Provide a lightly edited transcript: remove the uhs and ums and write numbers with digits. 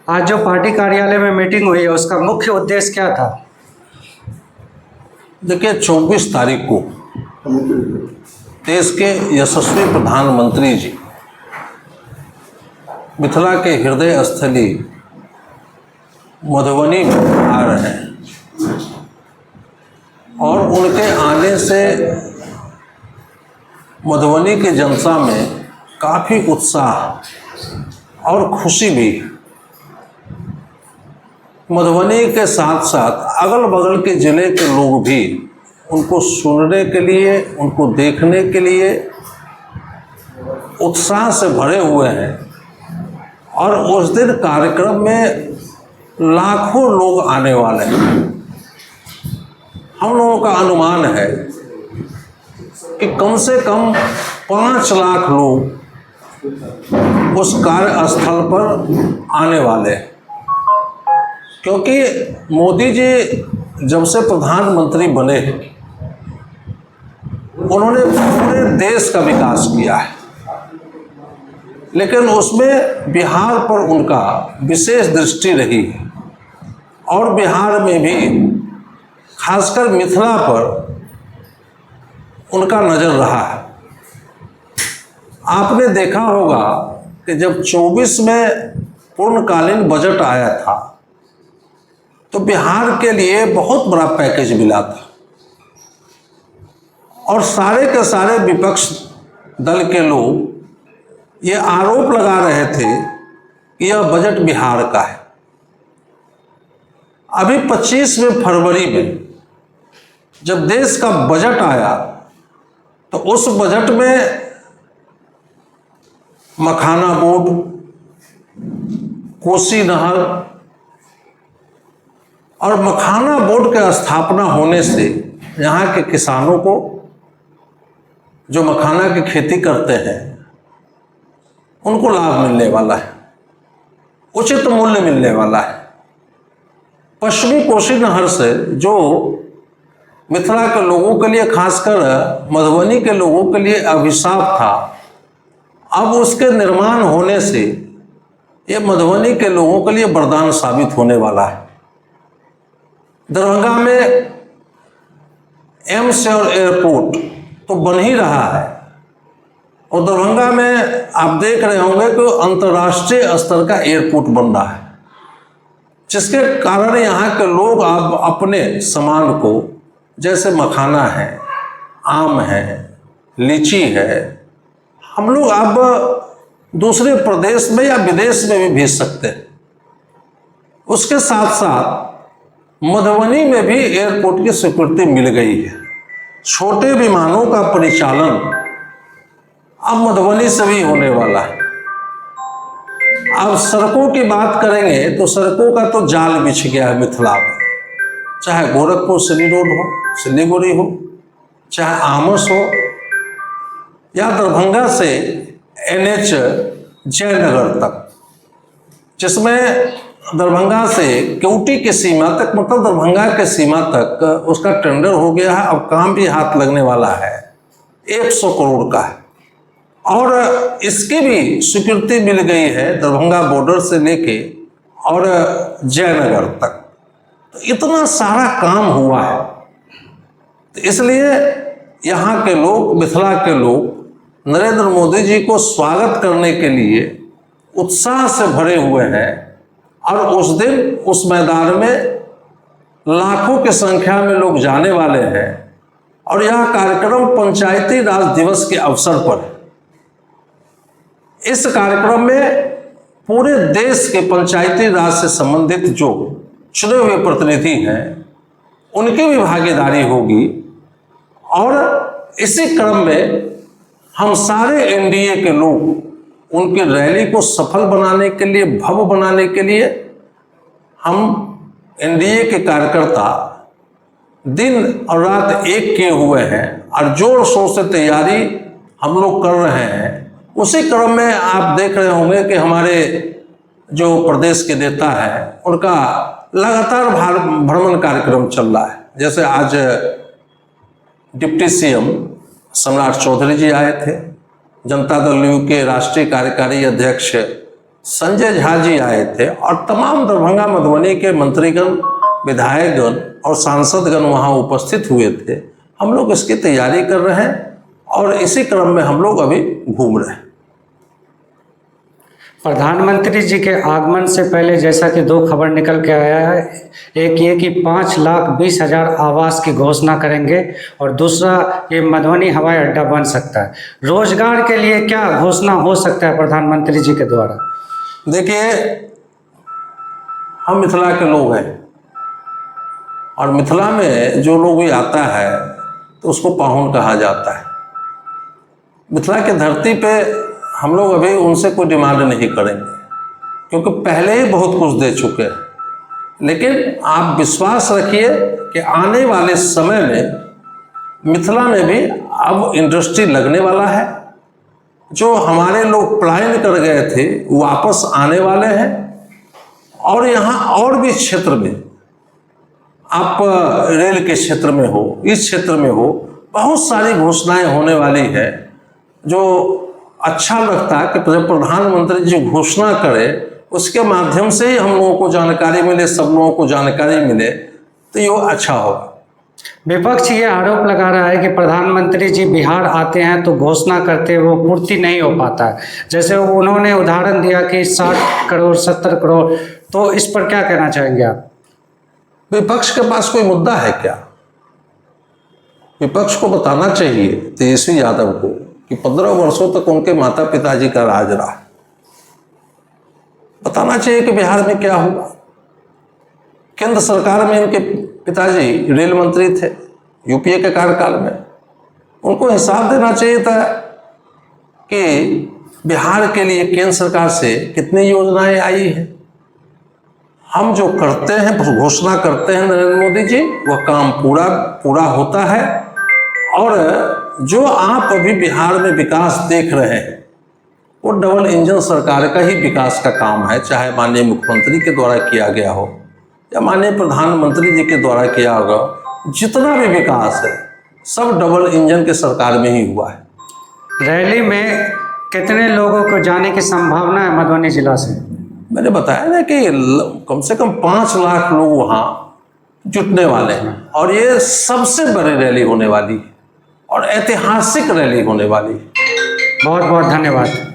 आज जो पार्टी कार्यालय में मीटिंग हुई है उसका मुख्य उद्देश्य क्या था? देखिए, 24 तारीख को देश के यशस्वी प्रधानमंत्री जी मिथिला के हृदय स्थली मधुबनी में आ रहे हैं और उनके आने से मधुबनी की जनता में काफ़ी उत्साह और खुशी भी। मधुबनी के साथ साथ अगल बगल के ज़िले के लोग भी उनको सुनने के लिए, उनको देखने के लिए उत्साह से भरे हुए हैं। और उस दिन कार्यक्रम में लाखों लोग आने वाले हैं। हम लोगों का अनुमान है कि कम से कम 5 लाख लोग उस कार्यस्थल पर आने वाले हैं, क्योंकि मोदी जी जब से प्रधानमंत्री बने उन्होंने पूरे देश का विकास किया है, लेकिन उसमें बिहार पर उनका विशेष दृष्टि रही है और बिहार में भी खासकर मिथिला पर उनका नज़र रहा है। आपने देखा होगा कि जब 24 में पूर्णकालीन बजट आया था तो बिहार के लिए बहुत बड़ा पैकेज मिला था और सारे के सारे विपक्ष दल के लोग ये आरोप लगा रहे थे कि यह बजट बिहार का है। अभी 25वें फरवरी में जब देश का बजट आया तो उस बजट में मखाना बोर्ड, कोसी नहर और मखाना बोर्ड के स्थापना होने से यहाँ के किसानों को जो मखाना की खेती करते हैं उनको लाभ मिलने वाला है, उचित मूल्य मिलने वाला है। पश्चिमी कोसी नहर से जो मिथिला के लोगों के लिए, खासकर मधुबनी के लोगों के लिए अभिशाप था, अब उसके निर्माण होने से ये मधुबनी के लोगों के लिए वरदान साबित होने वाला है। दरभंगा में एम्स और एयरपोर्ट तो बन ही रहा है और दरभंगा में आप देख रहे होंगे कि अंतर्राष्ट्रीय स्तर का एयरपोर्ट बन रहा है, जिसके कारण यहाँ के लोग अब अपने सामान को, जैसे मखाना है, आम है, लीची है, हम लोग अब दूसरे प्रदेश में या विदेश में भी भेज सकते हैं। उसके साथ साथ मधुबनी में भी एयरपोर्ट की स्वीकृति मिल गई है। छोटे विमानों का परिचालन अब मधुबनी से भी होने वाला है। अब सड़कों की बात करेंगे तो सड़कों का तो जाल बिछ गया है मिथिला में, चाहे गोरखपुर सिली रोड हो, सिलीगुड़ी हो, चाहे आमस हो या दरभंगा से NH जयनगर तक, जिसमें दरभंगा से केवटी की सीमा तक, मतलब दरभंगा के सीमा तक उसका टेंडर हो गया है। अब काम भी हाथ लगने वाला है, 100 करोड़ का है और इसकी भी स्वीकृति मिल गई है दरभंगा बॉर्डर से लेके और जयनगर तक। तो इतना सारा काम हुआ है, तो इसलिए यहाँ के लोग, मिथिला के लोग नरेंद्र मोदी जी को स्वागत करने के लिए उत्साह से भरे हुए हैं और उस दिन उस मैदान में लाखों की संख्या में लोग जाने वाले हैं। और यह कार्यक्रम पंचायती राज दिवस के अवसर पर है। इस कार्यक्रम में पूरे देश के पंचायती राज से संबंधित जो चुने हुए प्रतिनिधि हैं उनकी भी भागीदारी होगी और इसी क्रम में हम सारे NDA के लोग उनकी रैली को सफल बनाने के लिए, भव्य बनाने के लिए हम NDA के कार्यकर्ता दिन और रात एक किए हुए हैं और जोर शोर से तैयारी हम लोग कर रहे हैं। उसी क्रम में आप देख रहे होंगे कि हमारे जो प्रदेश के नेता हैं उनका लगातार भ्रमण कार्यक्रम चल रहा है। जैसे आज डिप्टी CM सम्राट चौधरी जी आए थे, जनता दल यू के राष्ट्रीय कार्यकारी अध्यक्ष संजय झा जी आए थे और तमाम दरभंगा मधुबनी के मंत्रीगण, विधायकगण और सांसदगण वहाँ उपस्थित हुए थे। हम लोग इसकी तैयारी कर रहे हैं और इसी क्रम में हम लोग अभी घूम रहे हैं। प्रधानमंत्री जी के आगमन से पहले जैसा कि 2 खबर निकल के आया है, एक ये कि 5,20,000 आवास की घोषणा करेंगे और दूसरा ये मधुबनी हवाई अड्डा बन सकता है। रोजगार के लिए क्या घोषणा हो सकता है प्रधानमंत्री जी के द्वारा? देखिए, हम मिथिला के लोग हैं और मिथिला में जो लोग भी आता है तो उसको पाहुन कहा जाता है। मिथिला की धरती पे हम लोग अभी उनसे कोई डिमांड नहीं करेंगे क्योंकि पहले ही बहुत कुछ दे चुके हैं। लेकिन आप विश्वास रखिए कि आने वाले समय में मिथिला में भी अब इंडस्ट्री लगने वाला है। जो हमारे लोग पलायन कर गए थे वापस आने वाले हैं और यहाँ और भी क्षेत्र में, आप रेल के क्षेत्र में हो, इस क्षेत्र में हो, बहुत सारी घोषणाएं होने वाली है। जो अच्छा लगता है कि जब प्रधानमंत्री जी घोषणा करे उसके माध्यम से ही हम लोगों को जानकारी मिले, सब लोगों को जानकारी मिले, तो ये अच्छा होगा। विपक्ष ये आरोप लगा रहा है कि प्रधानमंत्री जी बिहार आते हैं तो घोषणा करते वो पूर्ति नहीं हो पाता है। जैसे उन्होंने उदाहरण दिया कि 60 करोड़ 70 करोड़, तो इस पर क्या कहना चाहेंगे आप? विपक्ष के पास कोई मुद्दा है क्या? विपक्ष को बताना चाहिए तेजस्वी यादव को कि 15 वर्षों तक उनके माता पिताजी का राज रहा। बताना चाहिए कि बिहार में क्या हुआ। केंद्र सरकार में इनके पिताजी रेल मंत्री थे यूपीए के कार्यकाल में। उनको हिसाब देना चाहिए था कि बिहार के लिए केंद्र सरकार से कितनी योजनाएं आई हैं। हम जो करते हैं, घोषणा करते हैं नरेंद्र मोदी जी, वह काम पूरा होता है। और जो आप अभी बिहार में विकास देख रहे हैं वो डबल इंजन सरकार का ही विकास का काम है, चाहे माननीय मुख्यमंत्री के द्वारा किया गया हो या माननीय प्रधानमंत्री जी के द्वारा किया होगा। जितना भी विकास है सब डबल इंजन के सरकार में ही हुआ है। रैली में कितने लोगों को जाने की संभावना है मधुबनी जिला से? मैंने बताया ना कि कम से कम 5 लाख लोग वहाँ जुटने वाले हैं और ये सबसे बड़ी रैली होने वाली है और ऐतिहासिक रैली होने वाली है। बहुत बहुत धन्यवाद।